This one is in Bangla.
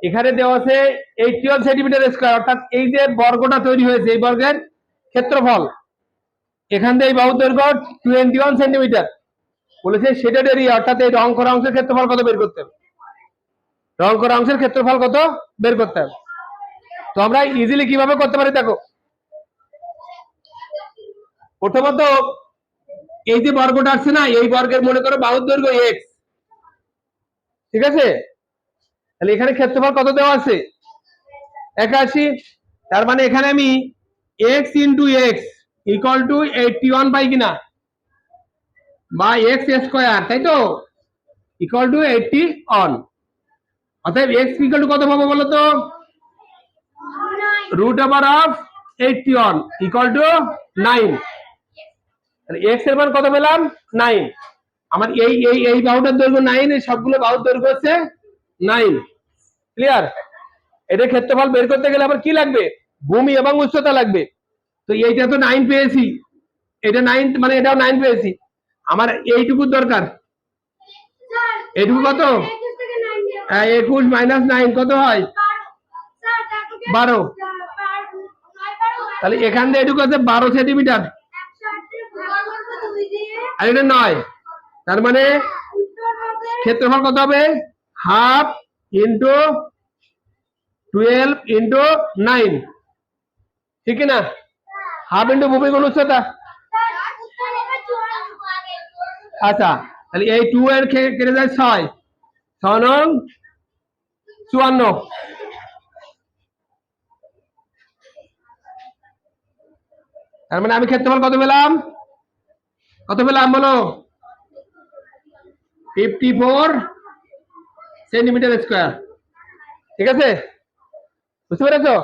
এখানে দেওয়া আছে 81 সেন্টিমিটার স্কয়ার, অর্থাৎ এই যে বর্গটা তৈরি হয়েছে এই বর্গের ক্ষেত্রফল এখান থেকে এই বাহুর দৈর্ঘ্য 21 সেন্টিমিটার বলেছে, শেডেড এরিয়া অর্থাৎ এই রং করা অংশের ক্ষেত্রফল কত বের করতে হবে, রং করা অংশের ক্ষেত্রফল কত বের করতে হবে। তো আমরা ইজিলি কিভাবে করতে পারি দেখো, প্রথমত এই যে বর্গটা আছে না, এই বর্গের মনে করো বাহুর দৈর্ঘ্য এক্স, ঠিক আছে, তাহলে এখানে ক্ষেত্রফল কত দেওয়া আছে 81, তার মানে এখানে আমি x into x equal to 81 পাই কিনা, বা এক্স স্কয়ার, তাই তো, ইকুয়াল টু 81। অতএব এক্স ইকুয়াল টু কত পাবো বলো তো, root over of 81 equal to 9। তাহলে এক্স এর মান কত পেলাম 9। আমার এই এই এই বাহুটার দৈর্ঘ্য 9, এই সবগুলো বাহুর দৈর্ঘ্য হচ্ছে 9। ক্লিয়ার? এটা ক্ষেত্রফল বের করতে গেলে আবার কি লাগবে, ভূমি এবং উচ্চতা লাগবে। তো এইটা তো 9 পেয়েছি, এটা 9 মানে এটাও 9 পেয়েছি, আমার এইটুকু দরকার। এইটুকু কত, 21 মাইনাস 9 কত হয় 12। তাহলে এখান থেকে এটুকু আছে 12 সেন্টিমিটার, আর এটা 9, তার মানে ক্ষেত্রফল কত হবে হাফ ইন্টু 12 ইন্টু 9, ঠিক না, হাফ ইন্টু ভূমি গুণ উচ্চতা। আচ্ছা, তাহলে এই 2 এর কেটে যায় 6, 6 নং 54। তার মানে আমি ক্ষেত্রফল কত পেলাম, কত পেলাম বলো, 54 সেন্টিমিটার স্কয়ার। ঠিক আছে, বুঝতে পেরেছো?